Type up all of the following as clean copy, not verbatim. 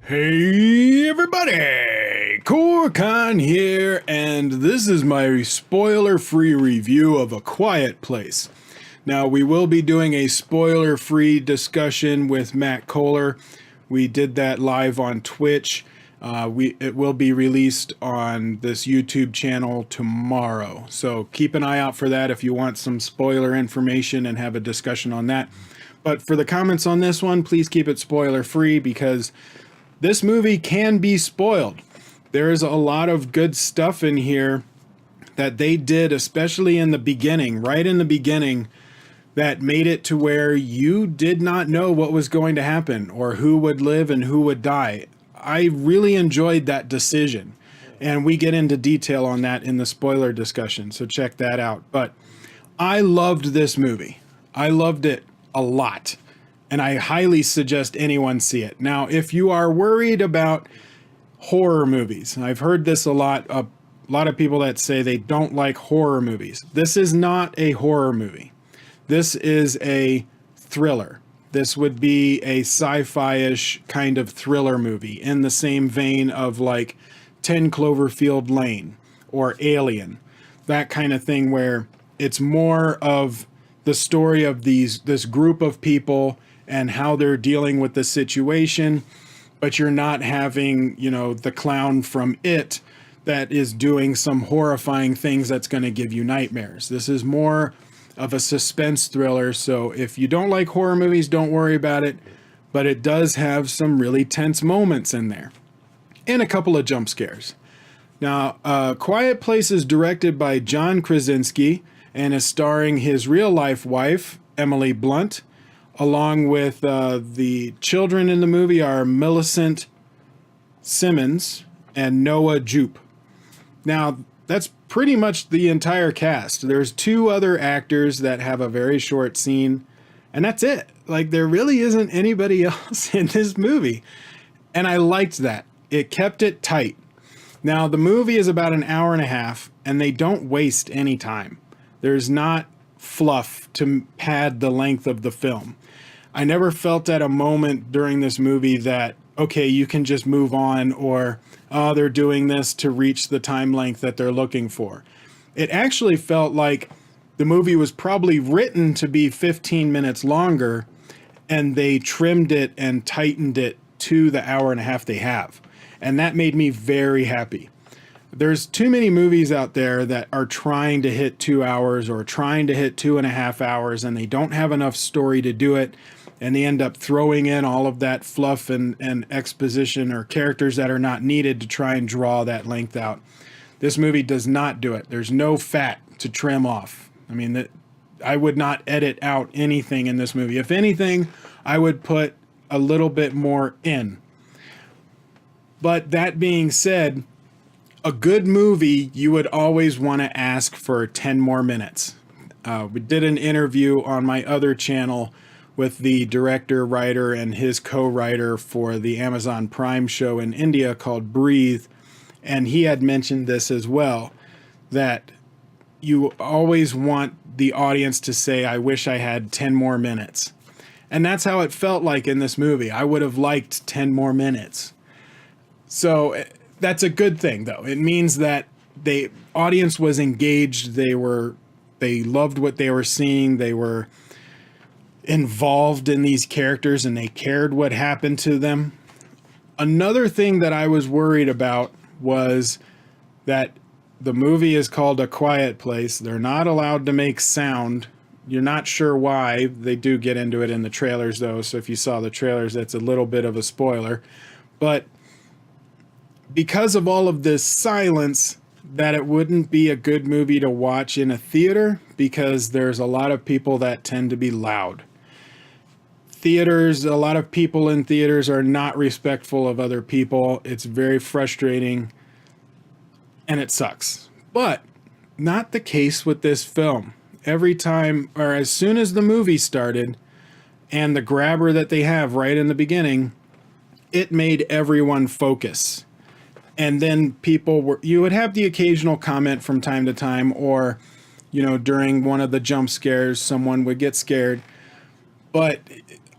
Hey everybody, Koricon here, and this is my spoiler-free review of A Quiet Place. Now, we will be doing a spoiler-free discussion with Matt Kohler. We did that live on Twitch. It will be released on this YouTube channel tomorrow, so keep an eye out for that if you want some spoiler information and have a discussion on that. But for the comments on this one, please keep it spoiler-free because this movie can be spoiled. There is a lot of good stuff in here that they did, especially in the beginning, right in the beginning, that made it to where you did not know what was going to happen or who would live and who would die. I really enjoyed that decision, and we get into detail on that in the spoiler discussion, so check that out. But I loved this movie. I loved it a lot. And I highly suggest anyone see it. Now, if you are worried about horror movies, I've heard this a lot of people that say they don't like horror movies. This is not a horror movie. This is a thriller. This would be a sci-fi-ish kind of thriller movie in the same vein of like 10 Cloverfield Lane or Alien, that kind of thing, where it's more of the story of this group of people and how they're dealing with the situation, but you're not having, the clown from It that is doing some horrifying things that's going to give you nightmares. This is more of a suspense thriller, so if you don't like horror movies, don't worry about it, but it does have some really tense moments in there, and a couple of jump scares. Now, Quiet Place is directed by John Krasinski and is starring his real-life wife, Emily Blunt, along with the children in the movie are Millicent Simmons and Noah Jupe. Now, that's pretty much the entire cast. There's two other actors that have a very short scene, and that's it. Like, there really isn't anybody else in this movie, and I liked that. It kept it tight. Now, the movie is about an hour and a half, and they don't waste any time. There's not fluff to pad the length of the film. I never felt at a moment during this movie that, okay, you can just move on, or, oh, they're doing this to reach the time length that they're looking for. It actually felt like the movie was probably written to be 15 minutes longer, and they trimmed it and tightened it to the hour and a half they have. And that made me very happy. There's too many movies out there that are trying to hit 2 hours or trying to hit 2.5 hours, and they don't have enough story to do it. And they end up throwing in all of that fluff and exposition or characters that are not needed to try and draw that length out. This movie does not do it. There's no fat to trim off. I mean, I would not edit out anything in this movie. If anything, I would put a little bit more in. But that being said, a good movie, you would always want to ask for 10 more minutes. We did an interview on my other channel with the director, writer, and his co-writer for the Amazon Prime show in India called Breathe. And he had mentioned this as well, that you always want the audience to say, I wish I had 10 more minutes. And that's how it felt like in this movie. I would have liked 10 more minutes. So that's a good thing, though. It means that the audience was engaged. They loved what they were seeing. They were involved in these characters and they cared what happened to them. Another thing that I was worried about was that the movie is called A Quiet Place. They're not allowed to make sound. You're not sure why. They do get into it in the trailers, though, so if you saw the trailers, that's a little bit of a spoiler. But because of all of this silence, that it wouldn't be a good movie to watch in a theater because there's a lot of people that tend to be loud. A lot of people in theaters are not respectful of other people. It's very frustrating and it sucks. But not the case with this film. Every time, or as soon as the movie started and the grabber that they have right in the beginning, it made everyone focus. And then you would have the occasional comment from time to time, or, during one of the jump scares, someone would get scared. But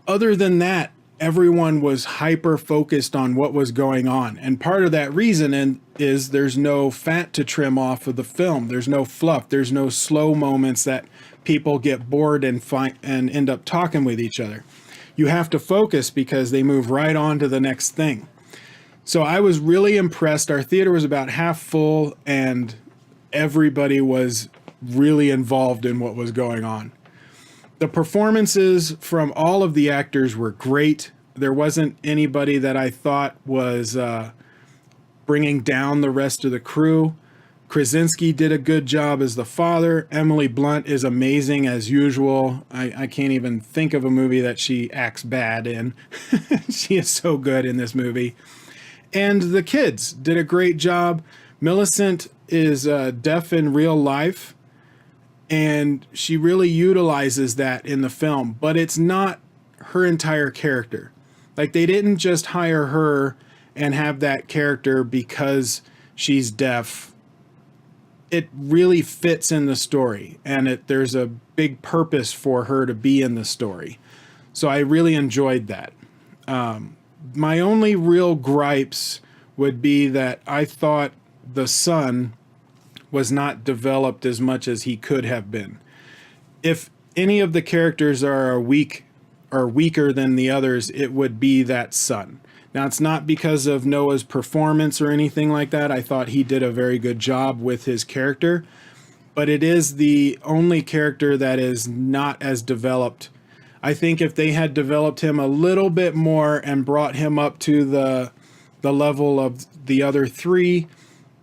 other than that, everyone was hyper focused on what was going on. And part of that reason is there's no fat to trim off of the film. There's no fluff. There's no slow moments that people get bored and end up talking with each other. You have to focus because they move right on to the next thing. So I was really impressed. Our theater was about half full and everybody was really involved in what was going on. The performances from all of the actors were great. There wasn't anybody that I thought was bringing down the rest of the crew. Krasinski did a good job as the father. Emily Blunt is amazing as usual. I can't even think of a movie that she acts bad in. She is so good in this movie. And the kids did a great job. Millicent is deaf in real life, and she really utilizes that in the film, but it's not her entire character. Like, they didn't just hire her and have that character because she's deaf. It really fits in the story, and there's a big purpose for her to be in the story. So I really enjoyed that. My only real gripes would be that I thought the son was not developed as much as he could have been. If any of the characters are weaker than the others, it would be that son. Now, it's not because of Noah's performance or anything like that. I thought he did a very good job with his character, but it is the only character that is not as developed. I think if they had developed him a little bit more and brought him up to the level of the other three,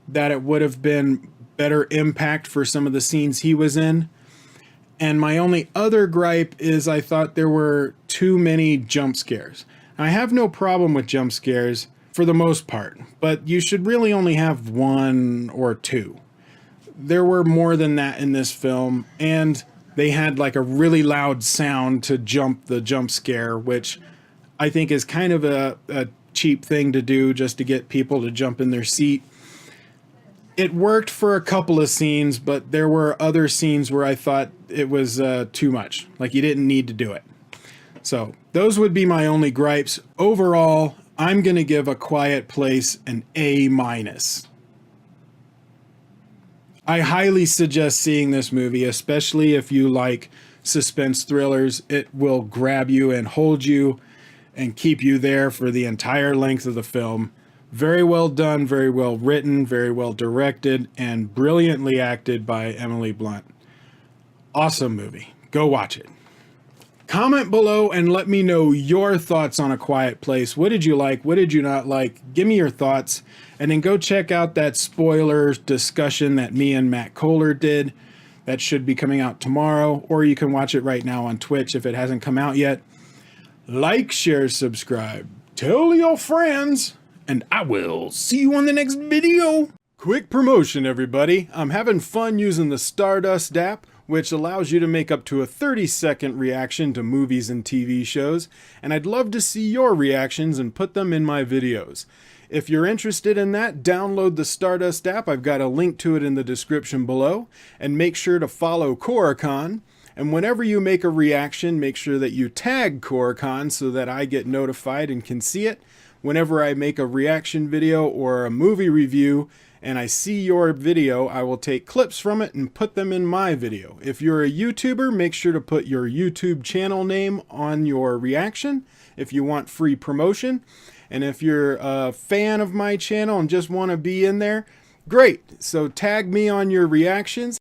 that it would have been better impact for some of the scenes he was in. And my only other gripe is I thought there were too many jump scares. I have no problem with jump scares for the most part, but you should really only have one or two. There were more than that in this film, and they had like a really loud sound to jump the jump scare, which I think is kind of a cheap thing to do just to get people to jump in their seat. It worked for a couple of scenes, but there were other scenes where I thought it was too much. Like, you didn't need to do it. So those would be my only gripes. Overall, I'm going to give A Quiet Place an A-. I highly suggest seeing this movie, especially if you like suspense thrillers. It will grab you and hold you and keep you there for the entire length of the film. Very well done, very well written, very well directed, and brilliantly acted by Emily Blunt. Awesome movie. Go watch it. Comment below and let me know your thoughts on A Quiet Place. What did you like? What did you not like? Give me your thoughts. And then go check out that spoiler discussion that me and Matt Kohler did. That should be coming out tomorrow, or you can watch it right now on Twitch if it hasn't come out yet. Like, share, subscribe. Tell your friends. And I will see you on the next video. Quick promotion, everybody. I'm having fun using the Stardust app, which allows you to make up to a 30-second reaction to movies and TV shows, and I'd love to see your reactions and put them in my videos. If you're interested in that, download the Stardust app. I've got a link to it in the description below, and make sure to follow Koricon. And whenever you make a reaction, make sure that you tag Koricon so that I get notified and can see it. Whenever I make a reaction video or a movie review and I see your video, I will take clips from it and put them in my video. If you're a YouTuber, make sure to put your YouTube channel name on your reaction if you want free promotion. And if you're a fan of my channel and just want to be in there, great. So tag me on your reactions.